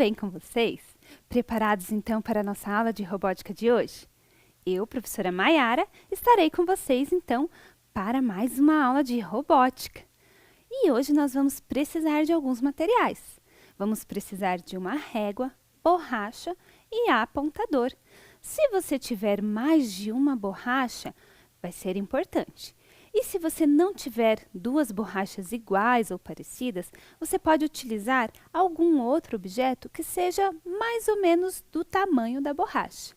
bem com vocês? Preparados então para a nossa aula de robótica de hoje? Eu, professora Maiara, estarei com vocês então para mais uma aula de robótica. E hoje nós vamos precisar de alguns materiais. Vamos precisar de uma régua, borracha e apontador. Se você tiver mais de uma borracha, vai ser importante. E se você não tiver duas borrachas iguais ou parecidas, você pode utilizar algum outro objeto que seja mais ou menos do tamanho da borracha.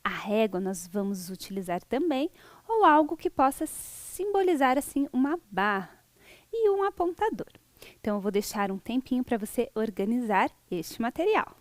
A régua nós vamos utilizar também, ou algo que possa simbolizar assim uma barra e um apontador. Então eu vou deixar um tempinho para você organizar este material.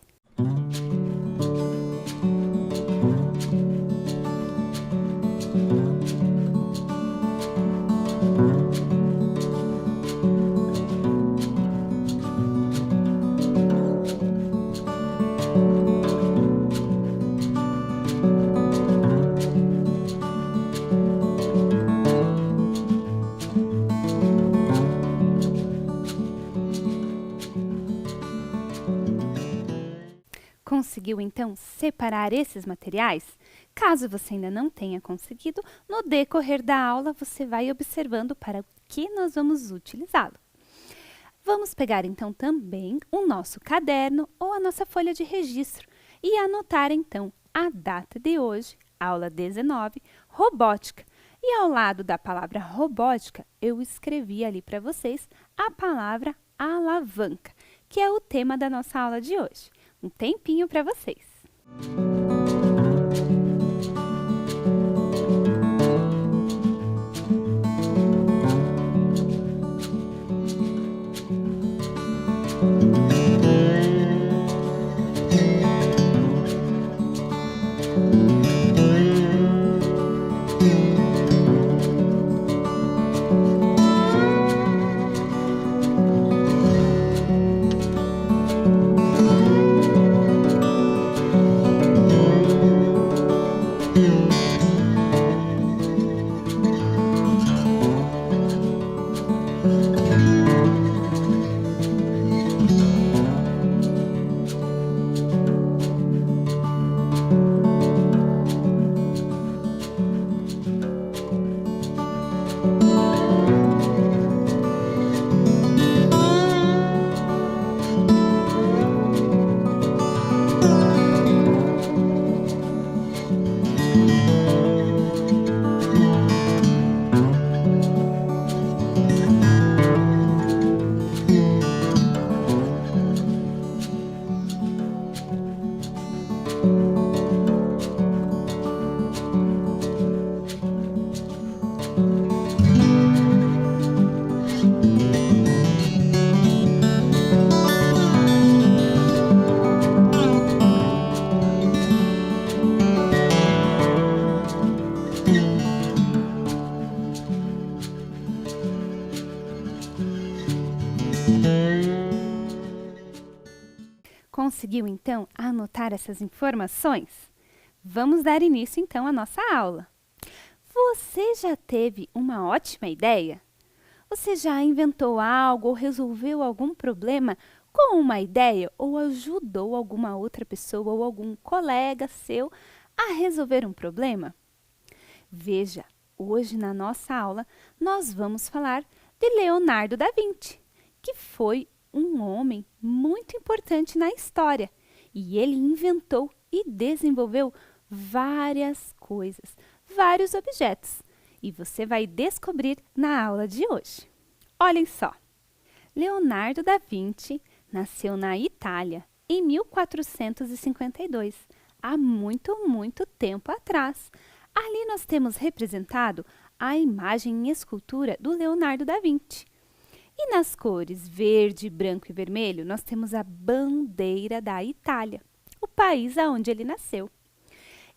Conseguiu então separar esses materiais? Caso você ainda não tenha conseguido, no decorrer da aula você vai observando para o que nós vamos utilizá-lo. Vamos pegar então também o nosso caderno ou a nossa folha de registro e anotar então a data de hoje, aula 19, robótica. E ao lado da palavra robótica, eu escrevi ali para vocês a palavra alavanca, que é o tema da nossa aula de hoje. Um tempinho para vocês. Conseguiu, então, anotar essas informações? Vamos dar início, então, à nossa aula. Você já teve uma ótima ideia? Você já inventou algo ou resolveu algum problema com uma ideia ou ajudou alguma outra pessoa ou algum colega seu a resolver um problema? Veja, hoje na nossa aula nós vamos falar de Leonardo da Vinci, que foi um homem muito importante na história e ele inventou e desenvolveu várias coisas, vários objetos. E você vai descobrir na aula de hoje. Olhem só, Leonardo da Vinci nasceu na Itália em 1452, há muito tempo atrás. Ali nós temos representado a imagem em escultura do Leonardo da Vinci. E nas cores verde, branco e vermelho, nós temos a bandeira da Itália, o país onde ele nasceu.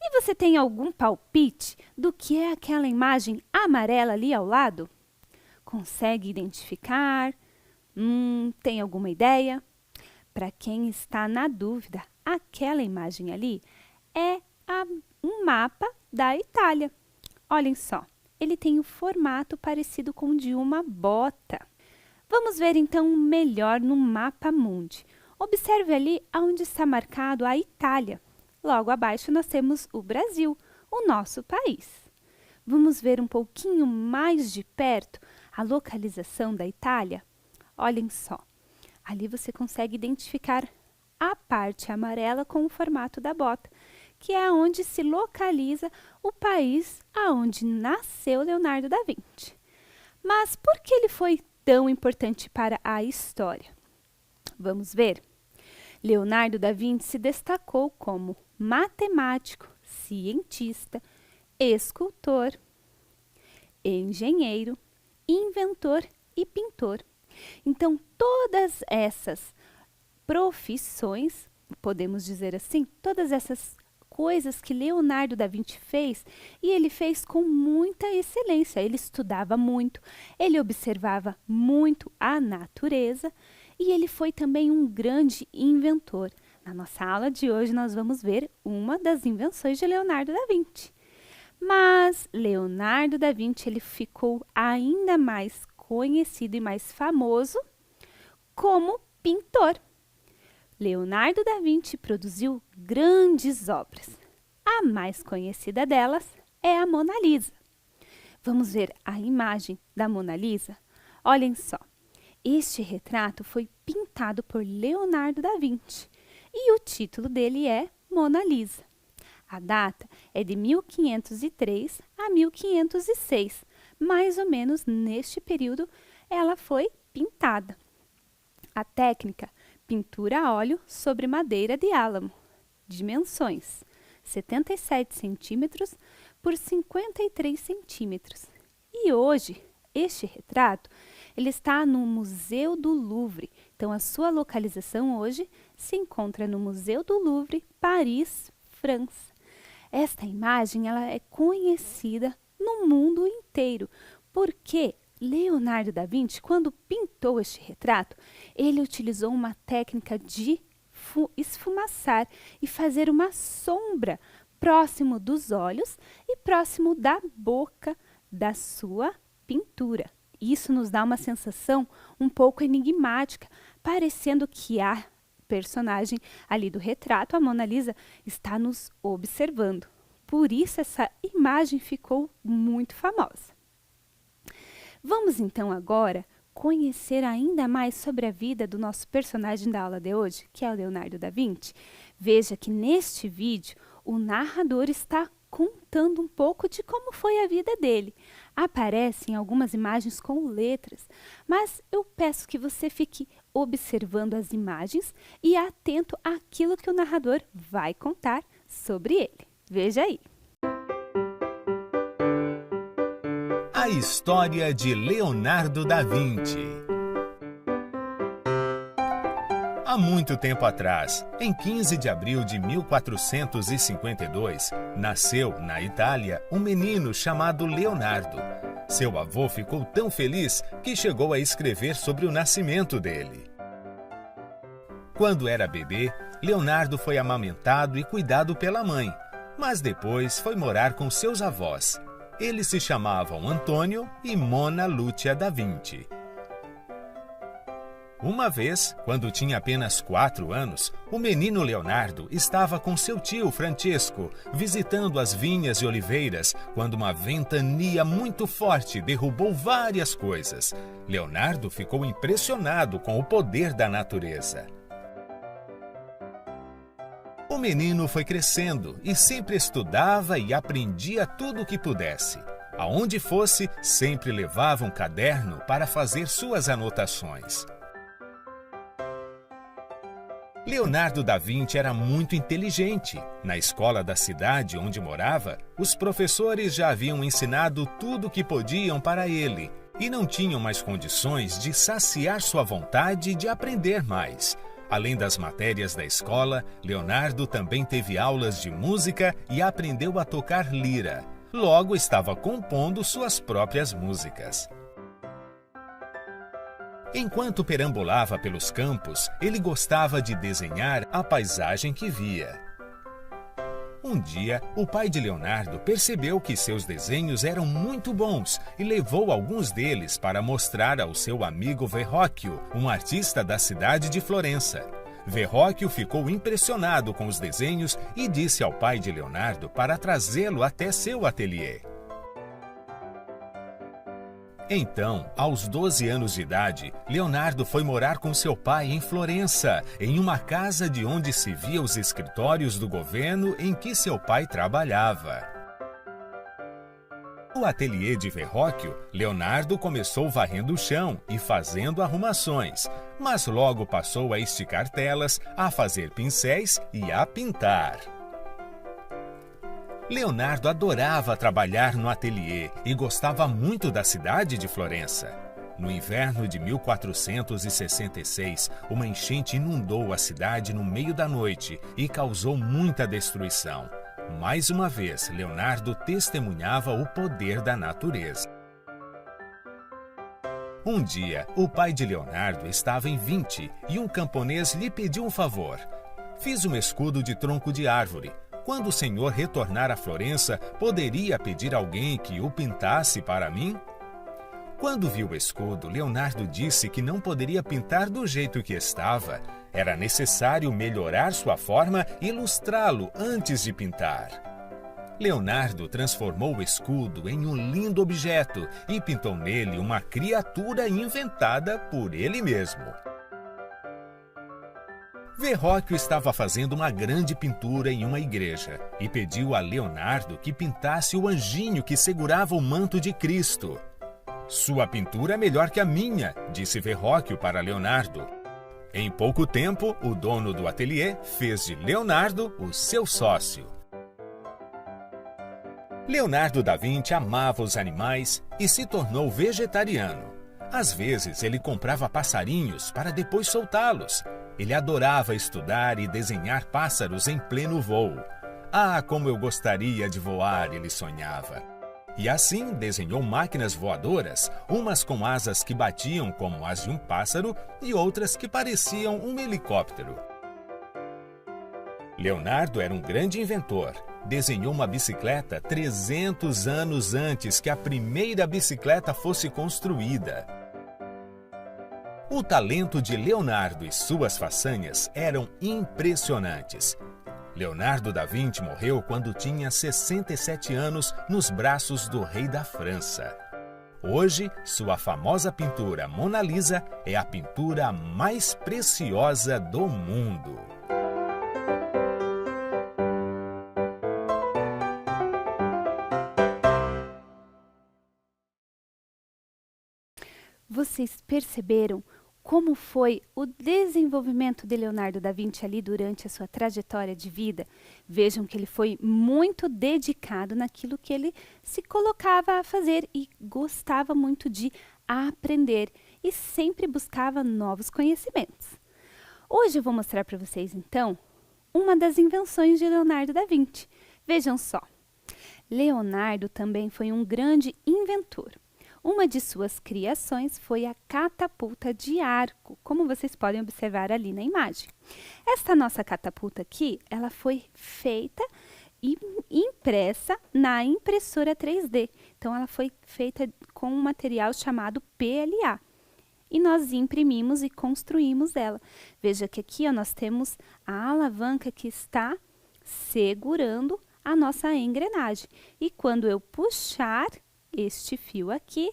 E você tem algum palpite do que é aquela imagem amarela ali ao lado? Consegue identificar? Tem alguma ideia? Para quem está na dúvida, aquela imagem ali é um mapa da Itália. Olhem só, ele tem um formato parecido com o de uma bota. Vamos ver então melhor no mapa mundi. Observe ali onde está marcado a Itália. Logo abaixo nós temos o Brasil, o nosso país. Vamos ver um pouquinho mais de perto a localização da Itália? Olhem só, ali você consegue identificar a parte amarela com o formato da bota, que é onde se localiza o país aonde nasceu Leonardo da Vinci. Mas por que ele foi tão importante para a história? Vamos ver. Leonardo da Vinci se destacou como matemático, cientista, escultor, engenheiro, inventor e pintor. Então, todas essas profissões, podemos dizer assim, todas essas coisas que Leonardo da Vinci fez, e ele fez com muita excelência. Ele estudava muito, ele observava muito a natureza e ele foi também um grande inventor. Na nossa aula de hoje nós vamos ver uma das invenções de Leonardo da Vinci. Mas Leonardo da Vinci ele ficou ainda mais conhecido e mais famoso como pintor. Leonardo da Vinci produziu grandes obras. A mais conhecida delas é a Mona Lisa. Vamos ver a imagem da Mona Lisa? Olhem só, este retrato foi pintado por Leonardo da Vinci e o título dele é Mona Lisa. A data é de 1503 a 1506, mais ou menos neste período ela foi pintada. A técnica pintura a óleo sobre madeira de álamo. Dimensões: 77 centímetros por 53 centímetros. E hoje, este retrato ele está no Museu do Louvre. Então, a sua localização hoje se encontra no Museu do Louvre, Paris, França. Esta imagem ela é conhecida no mundo inteiro, porque Leonardo da Vinci, quando pintou este retrato, ele utilizou uma técnica de esfumaçar e fazer uma sombra próximo dos olhos e próximo da boca da sua pintura. Isso nos dá uma sensação um pouco enigmática, parecendo que a personagem ali do retrato, a Mona Lisa, está nos observando. Por isso essa imagem ficou muito famosa. Vamos então agora conhecer ainda mais sobre a vida do nosso personagem da aula de hoje, que é o Leonardo da Vinci. Veja que neste vídeo o narrador está contando um pouco de como foi a vida dele. Aparecem algumas imagens com letras, mas eu peço que você fique observando as imagens e atento àquilo que o narrador vai contar sobre ele. Veja aí. A história de Leonardo da Vinci. Há muito tempo atrás, em 15 de abril de 1452, nasceu, na Itália, um menino chamado Leonardo. Seu avô ficou tão feliz que chegou a escrever sobre o nascimento dele. Quando era bebê, Leonardo foi amamentado e cuidado pela mãe, mas depois foi morar com seus avós. Eles se chamavam Antônio e Mona Lúcia da Vinci. Uma vez, quando tinha apenas 4 anos, o menino Leonardo estava com seu tio Francesco, visitando as vinhas e oliveiras, quando uma ventania muito forte derrubou várias coisas. Leonardo ficou impressionado com o poder da natureza. O menino foi crescendo e sempre estudava e aprendia tudo o que pudesse. Aonde fosse, sempre levava um caderno para fazer suas anotações. Leonardo da Vinci era muito inteligente. Na escola da cidade onde morava, os professores já haviam ensinado tudo o que podiam para ele e não tinham mais condições de saciar sua vontade de aprender mais. Além das matérias da escola, Leonardo também teve aulas de música e aprendeu a tocar lira. Logo, estava compondo suas próprias músicas. Enquanto perambulava pelos campos, ele gostava de desenhar a paisagem que via. Um dia, o pai de Leonardo percebeu que seus desenhos eram muito bons e levou alguns deles para mostrar ao seu amigo Verrocchio, um artista da cidade de Florença. Verrocchio ficou impressionado com os desenhos e disse ao pai de Leonardo para trazê-lo até seu ateliê. Então, aos 12 anos de idade, Leonardo foi morar com seu pai em Florença, em uma casa de onde se via os escritórios do governo em que seu pai trabalhava. No ateliê de Verrocchio, Leonardo começou varrendo o chão e fazendo arrumações, mas logo passou a esticar telas, a fazer pincéis e a pintar. Leonardo adorava trabalhar no ateliê e gostava muito da cidade de Florença. No inverno de 1466, uma enchente inundou a cidade no meio da noite e causou muita destruição. Mais uma vez, Leonardo testemunhava o poder da natureza. Um dia, o pai de Leonardo estava em Vinci e um camponês lhe pediu um favor. Fiz um escudo de tronco de árvore. Quando o senhor retornar a Florença, poderia pedir alguém que o pintasse para mim? Quando viu o escudo, Leonardo disse que não poderia pintar do jeito que estava. Era necessário melhorar sua forma e ilustrá-lo antes de pintar. Leonardo transformou o escudo em um lindo objeto e pintou nele uma criatura inventada por ele mesmo. Verrocchio estava fazendo uma grande pintura em uma igreja e pediu a Leonardo que pintasse o anjinho que segurava o manto de Cristo. Sua pintura é melhor que a minha, disse Verrocchio para Leonardo. Em pouco tempo, o dono do ateliê fez de Leonardo o seu sócio. Leonardo da Vinci amava os animais e se tornou vegetariano. Às vezes, ele comprava passarinhos para depois soltá-los. Ele adorava estudar e desenhar pássaros em pleno voo. Ah, como eu gostaria de voar, ele sonhava. E assim desenhou máquinas voadoras, umas com asas que batiam como as de um pássaro e outras que pareciam um helicóptero. Leonardo era um grande inventor. Desenhou uma bicicleta 300 anos antes que a primeira bicicleta fosse construída. O talento de Leonardo e suas façanhas eram impressionantes. Leonardo da Vinci morreu quando tinha 67 anos nos braços do rei da França. Hoje, sua famosa pintura Mona Lisa é a pintura mais preciosa do mundo. Vocês perceberam como foi o desenvolvimento de Leonardo da Vinci ali durante a sua trajetória de vida? Vejam que ele foi muito dedicado naquilo que ele se colocava a fazer e gostava muito de aprender e sempre buscava novos conhecimentos. Hoje eu vou mostrar para vocês, então, uma das invenções de Leonardo da Vinci. Vejam só, Leonardo também foi um grande inventor. Uma de suas criações foi a catapulta de arco, como vocês podem observar ali na imagem. Esta nossa catapulta aqui, ela foi feita e impressa na impressora 3D. Então, ela foi feita com um material chamado PLA. E nós imprimimos e construímos ela. Veja que aqui ó, nós temos a alavanca que está segurando a nossa engrenagem. E quando eu puxar este fio aqui,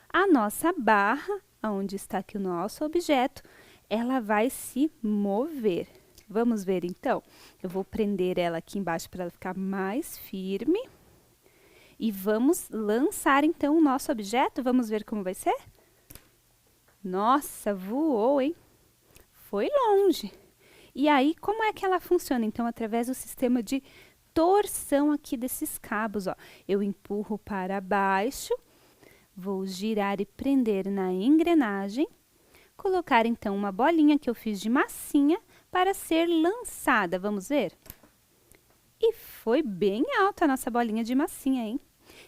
a nossa barra, onde está aqui o nosso objeto, ela vai se mover. Vamos ver então? Eu vou prender ela aqui embaixo para ela ficar mais firme. E vamos lançar então o nosso objeto. Vamos ver como vai ser? Nossa, voou, hein? Foi longe. E aí, como é que ela funciona? Então, através do sistema de torção aqui desses cabos, ó. Eu empurro para baixo, vou girar e prender na engrenagem, colocar então uma bolinha que eu fiz de massinha para ser lançada. Vamos ver? E foi bem alta a nossa bolinha de massinha, hein?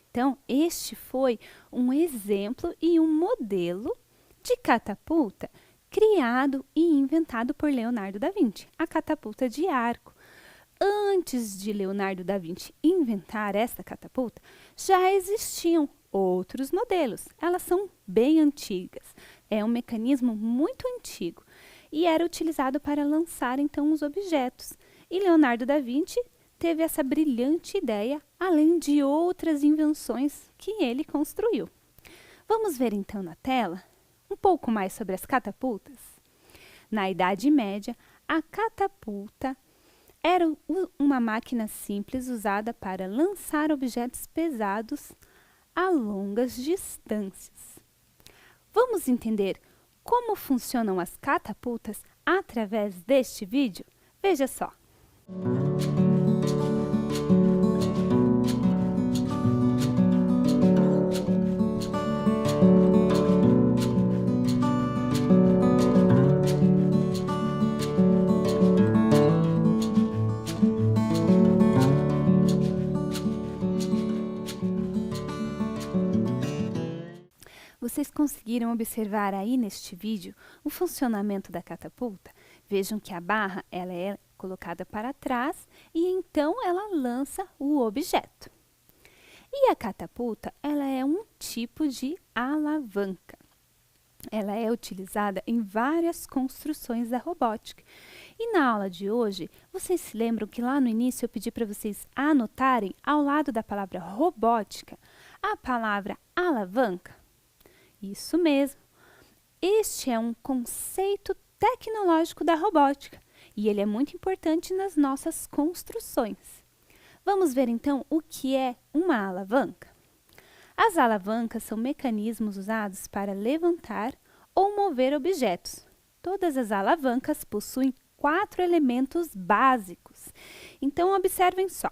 Então, este foi um exemplo e um modelo de catapulta criado e inventado por Leonardo da Vinci, a catapulta de arco. Antes de Leonardo da Vinci inventar esta catapulta, já existiam outros modelos. Elas são bem antigas. É um mecanismo muito antigo. e era utilizado para lançar então os objetos. E Leonardo da Vinci teve essa brilhante ideia, além de outras invenções que ele construiu. Vamos ver então na tela um pouco mais sobre as catapultas? Na Idade Média, a catapulta era uma máquina simples usada para lançar objetos pesados a longas distâncias. Vamos entender como funcionam as catapultas através deste vídeo? Veja só! Vocês conseguiram observar aí neste vídeo o funcionamento da catapulta? Vejam que a barra ela é colocada para trás e então ela lança o objeto. E a catapulta ela é um tipo de alavanca. Ela é utilizada em várias construções da robótica. E na aula de hoje, vocês se lembram que lá no início eu pedi para vocês anotarem ao lado da palavra robótica a palavra alavanca? Isso mesmo. Este é um conceito tecnológico da robótica e ele é muito importante nas nossas construções. Vamos ver então o que é uma alavanca? As alavancas são mecanismos usados para levantar ou mover objetos. Todas as alavancas possuem 4 elementos básicos. Então, observem só.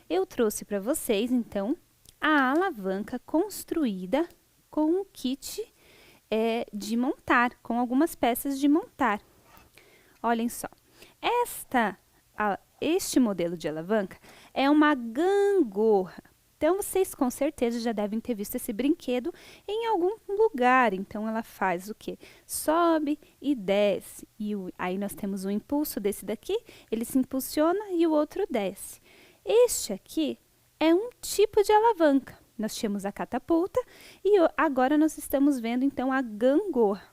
Eu trouxe para vocês, então, a alavanca construída com um kit de montar, com algumas peças de montar. Olhem só, este modelo de alavanca é uma gangorra. Então, vocês com certeza já devem ter visto esse brinquedo em algum lugar. Então, ela faz o quê? Sobe e desce. E aí nós temos o impulso desse daqui, ele se impulsiona e o outro desce. Este aqui é um tipo de alavanca. Nós tínhamos a catapulta e agora nós estamos vendo então a gangorra.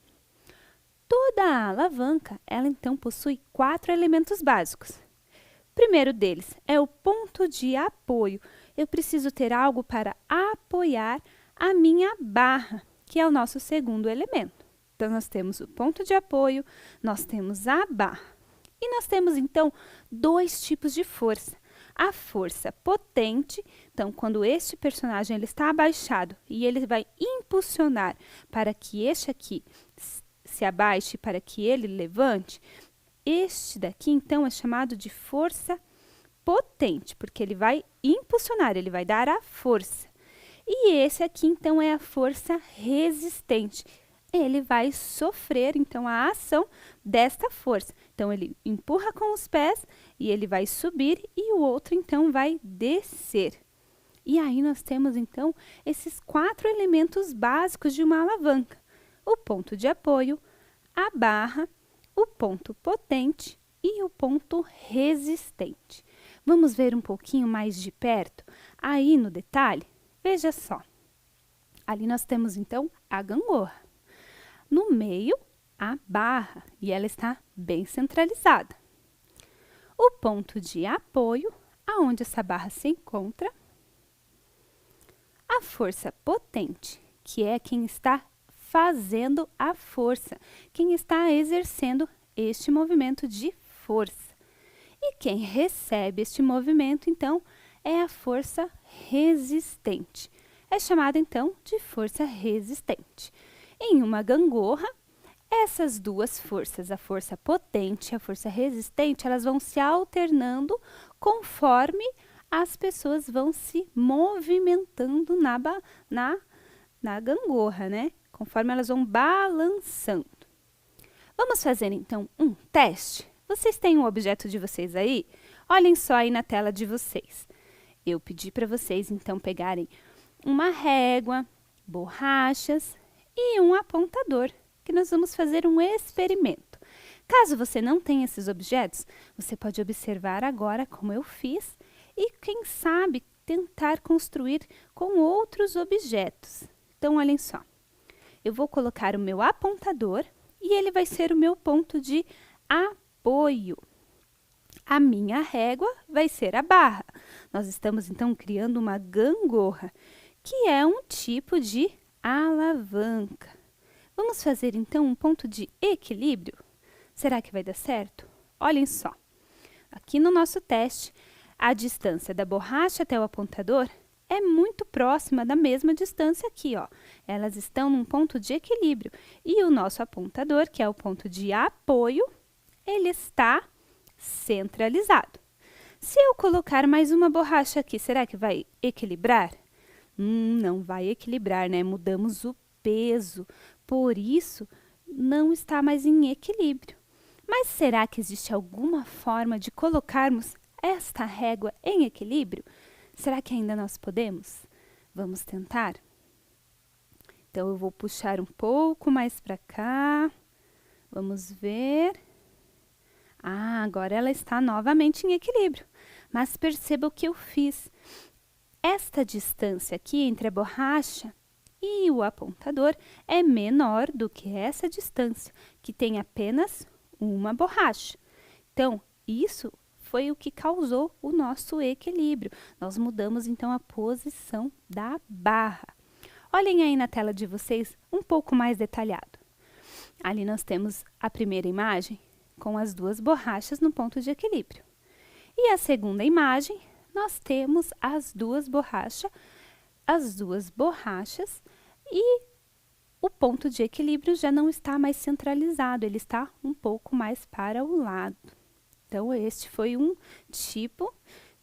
Toda a alavanca, ela então possui 4 elementos básicos. O primeiro deles é o ponto de apoio. Eu preciso ter algo para apoiar a minha barra, que é o nosso segundo elemento. Então, nós temos o ponto de apoio, nós temos a barra. E nós temos então 2 tipos de força. A força potente, então quando este personagem ele está abaixado e ele vai impulsionar para que este aqui se abaixe, para que ele levante, este daqui então é chamado de força potente, porque ele vai impulsionar, ele vai dar a força. E esse aqui então é a força resistente. Ele vai sofrer, então, a ação desta força. Então, ele empurra com os pés e ele vai subir e o outro, então, vai descer. E aí, nós temos, então, esses 4 elementos básicos de uma alavanca. O ponto de apoio, a barra, o ponto potente e o ponto resistente. Vamos ver um pouquinho mais de perto, aí no detalhe? Veja só. Ali nós temos, então, a gangorra. No meio, a barra, e ela está bem centralizada. O ponto de apoio, aonde essa barra se encontra. A força potente, que é quem está fazendo a força, quem está exercendo este movimento de força. E quem recebe este movimento, então, é a força resistente. É chamada, então, de força resistente. Em uma gangorra, essas 2 forças, a força potente e a força resistente, elas vão se alternando conforme as pessoas vão se movimentando na gangorra, né? Conforme elas vão balançando. Vamos fazer, então, um teste? Vocês têm um objeto de vocês aí? Olhem só aí na tela de vocês. Eu pedi para vocês, então, pegarem uma régua, borrachas e um apontador, que nós vamos fazer um experimento. Caso você não tenha esses objetos, você pode observar agora como eu fiz e, quem sabe, tentar construir com outros objetos. Então, olhem só. Eu vou colocar o meu apontador e ele vai ser o meu ponto de apoio. A minha régua vai ser a barra. Nós estamos, então, criando uma gangorra, que é um tipo de alavanca. Vamos fazer, então, um ponto de equilíbrio? Será que vai dar certo? Olhem só. Aqui no nosso teste, a distância da borracha até o apontador é muito próxima da mesma distância aqui, ó. Elas estão num ponto de equilíbrio. E o nosso apontador, que é o ponto de apoio, ele está centralizado. Se eu colocar mais uma borracha aqui, será que vai equilibrar? Não vai equilibrar, né? Mudamos o peso. Por isso, não está mais em equilíbrio. Mas será que existe alguma forma de colocarmos esta régua em equilíbrio? Será que ainda nós podemos? Vamos tentar? Então, eu vou puxar um pouco mais para cá. Vamos ver. Agora ela está novamente em equilíbrio. Mas perceba o que eu fiz. Esta distância aqui entre a borracha e o apontador é menor do que essa distância, que tem apenas uma borracha. Então, isso foi o que causou o nosso equilíbrio. Nós mudamos, então, a posição da barra. Olhem aí na tela de vocês um pouco mais detalhado. Ali nós temos a primeira imagem com as duas borrachas no ponto de equilíbrio. E a segunda imagem, nós temos as duas borrachas e o ponto de equilíbrio já não está mais centralizado, ele está um pouco mais para o lado. Então, este foi um tipo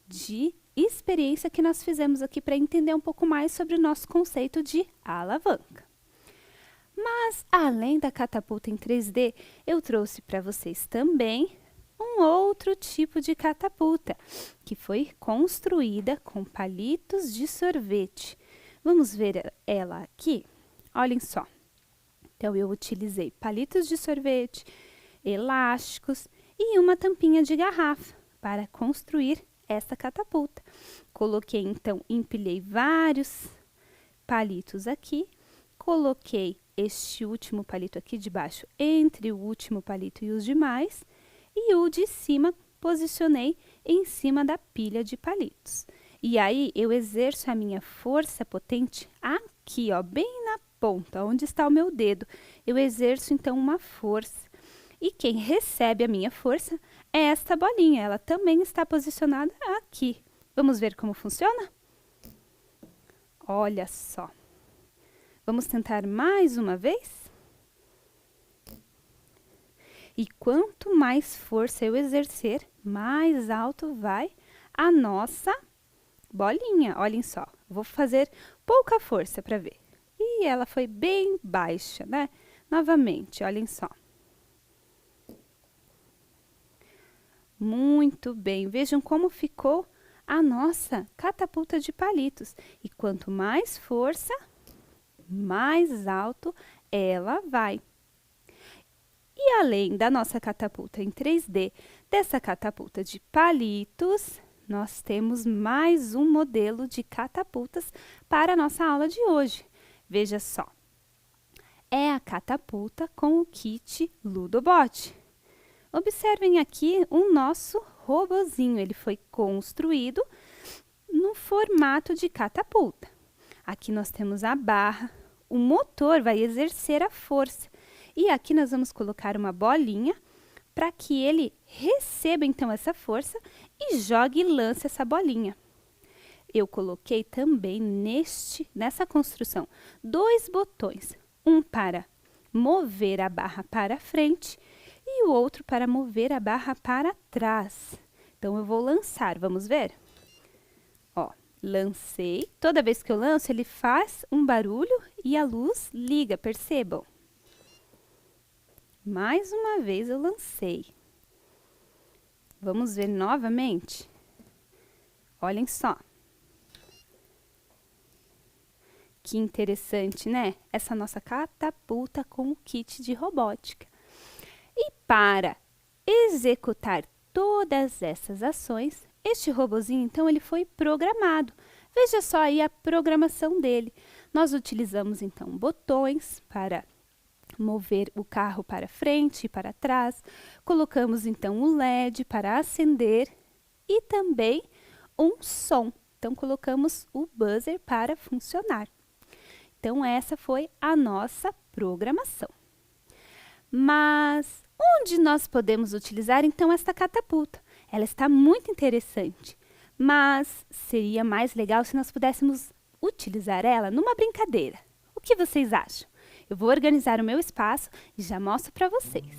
de experiência que nós fizemos aqui para entender um pouco mais sobre o nosso conceito de alavanca. Mas, além da catapulta em 3D, eu trouxe para vocês também um outro tipo de catapulta, que foi construída com palitos de sorvete. Vamos ver ela aqui? Olhem só. Então, eu utilizei palitos de sorvete, elásticos e uma tampinha de garrafa para construir esta catapulta. Coloquei, então, empilhei vários palitos aqui, coloquei este último palito aqui de baixo entre o último palito e os demais, e o de cima posicionei em cima da pilha de palitos. E aí, eu exerço a minha força potente aqui, ó, bem na ponta, onde está o meu dedo. Eu exerço, então, uma força. E quem recebe a minha força é esta bolinha. Ela também está posicionada aqui. Vamos ver como funciona? Olha só. Vamos tentar mais uma vez? E quanto mais força eu exercer, mais alto vai a nossa bolinha. Olhem só, vou fazer pouca força para ver. E ela foi bem baixa, né? Novamente, olhem só. Muito bem, vejam como ficou a nossa catapulta de palitos. E quanto mais força, mais alto ela vai. E além da nossa catapulta em 3D, dessa catapulta de palitos, nós temos mais um modelo de catapultas para a nossa aula de hoje. Veja só, é a catapulta com o kit Ludobot. Observem aqui o nosso robozinho, ele foi construído no formato de catapulta. Aqui nós temos a barra, o motor vai exercer a força. E aqui nós vamos colocar uma bolinha para que ele receba, então, essa força e jogue e lance essa bolinha. Eu coloquei também nessa construção 2 botões, um para mover a barra para frente e o outro para mover a barra para trás. Então, eu vou lançar, vamos ver? Ó, lancei. Toda vez que eu lanço, ele faz um barulho e a luz liga, percebam? Mais uma vez eu lancei. Vamos ver novamente? Olhem só. Que interessante, né? Essa nossa catapulta com o kit de robótica. E para executar todas essas ações, este robozinho, então, ele foi programado. Veja só aí a programação dele. Nós utilizamos, então, botões para mover o carro para frente e para trás. Colocamos então o LED para acender e também um som. Então colocamos o buzzer para funcionar. Então essa foi a nossa programação. Mas onde nós podemos utilizar então esta catapulta? Ela está muito interessante, mas seria mais legal se nós pudéssemos utilizar ela numa brincadeira. O que vocês acham? Eu vou organizar o meu espaço e já mostro para vocês.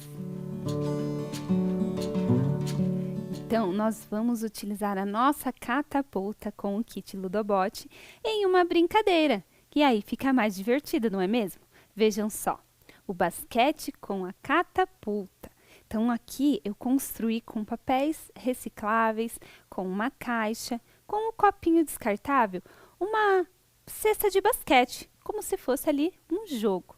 Então, nós vamos utilizar a nossa catapulta com o kit Ludobot em uma brincadeira. E aí fica mais divertido, não é mesmo? Vejam só, o basquete com a catapulta. Então, aqui eu construí com papéis recicláveis, com uma caixa, com um copinho descartável, uma cesta de basquete, como se fosse ali um jogo.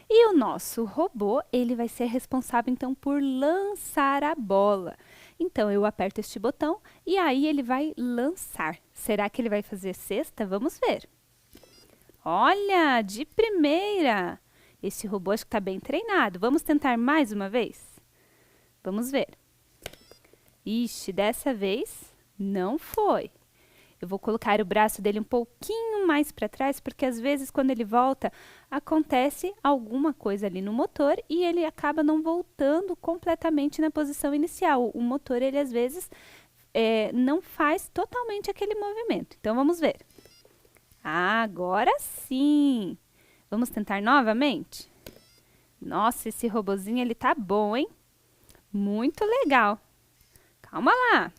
E o nosso robô, ele vai ser responsável, então, por lançar a bola. Então, eu aperto este botão e aí ele vai lançar. Será que ele vai fazer cesta? Vamos ver. Olha, de primeira! Esse robô acho que está bem treinado. Vamos tentar mais uma vez? Vamos ver. Ixi, dessa vez não foi. Eu vou colocar o braço dele um pouquinho mais para trás, porque às vezes quando ele volta, acontece alguma coisa ali no motor e ele acaba não voltando completamente na posição inicial. O motor, ele às vezes não faz totalmente aquele movimento. Então, vamos ver. Ah, agora sim! Vamos tentar novamente? Nossa, esse robozinho, ele tá bom, hein? Muito legal. Calma lá.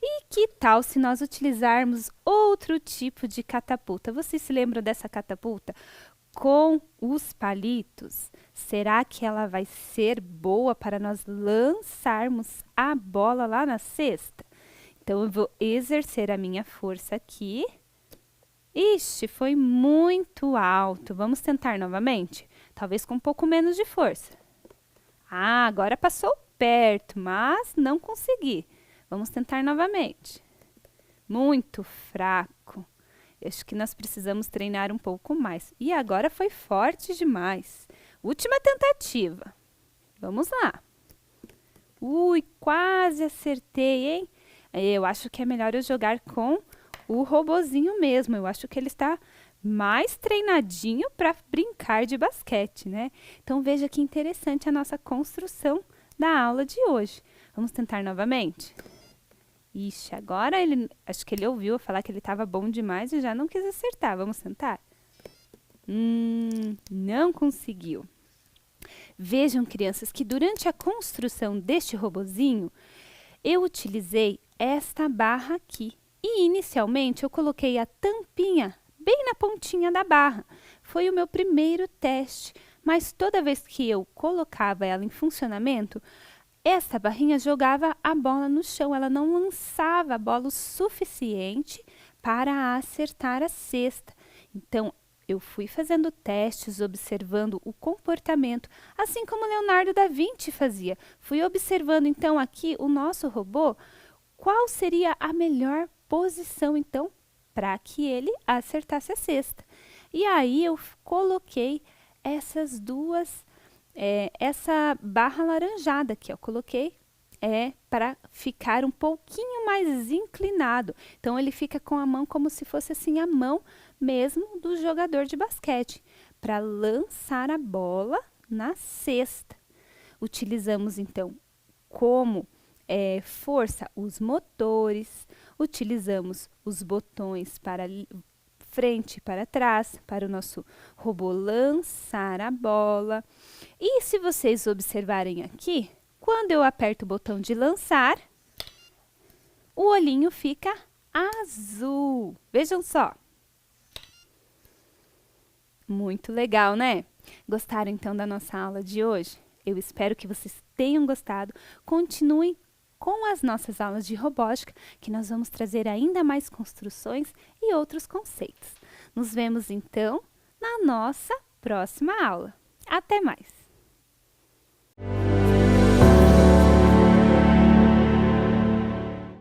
E que tal se nós utilizarmos outro tipo de catapulta? Vocês se lembram dessa catapulta com os palitos? Será que ela vai ser boa para nós lançarmos a bola lá na cesta? Então, eu vou exercer a minha força aqui. Ixi, foi muito alto. Vamos tentar novamente? Talvez com um pouco menos de força. Ah, agora passou perto, mas não consegui. Vamos tentar novamente. Muito fraco. Acho que nós precisamos treinar um pouco mais. E agora foi forte demais. Última tentativa. Vamos lá. Ui, quase acertei, hein? Eu acho que é melhor eu jogar com o robozinho mesmo. Eu acho que ele está mais treinadinho para brincar de basquete, né? Então, veja que interessante a nossa construção da aula de hoje. Vamos tentar novamente? Ixi, agora acho que ele ouviu eu falar que ele estava bom demais e já não quis acertar. Vamos tentar? Não conseguiu. Vejam, crianças, que durante a construção deste robozinho, eu utilizei esta barra aqui. E, inicialmente, eu coloquei a tampinha bem na pontinha da barra. Foi o meu primeiro teste, mas toda vez que eu colocava ela em funcionamento, essa barrinha jogava a bola no chão, ela não lançava a bola o suficiente para acertar a cesta. Então, eu fui fazendo testes, observando o comportamento, assim como Leonardo da Vinci fazia. Fui observando, então, aqui o nosso robô, qual seria a melhor posição, então, para que ele acertasse a cesta. E aí, eu coloquei essas duas... essa barra laranjada aqui, eu coloquei para ficar um pouquinho mais inclinado. Então, ele fica com a mão como se fosse assim a mão mesmo do jogador de basquete, para lançar a bola na cesta. Utilizamos, então, como força os motores, utilizamos os botões para frente e para trás, para o nosso robô lançar a bola. E se vocês observarem aqui, quando eu aperto o botão de lançar, o olhinho fica azul. Vejam só. Muito legal, né? Gostaram então da nossa aula de hoje? Eu espero que vocês tenham gostado. Continuem com as nossas aulas de robótica, que nós vamos trazer ainda mais construções e outros conceitos. Nos vemos, então, na nossa próxima aula. Até mais!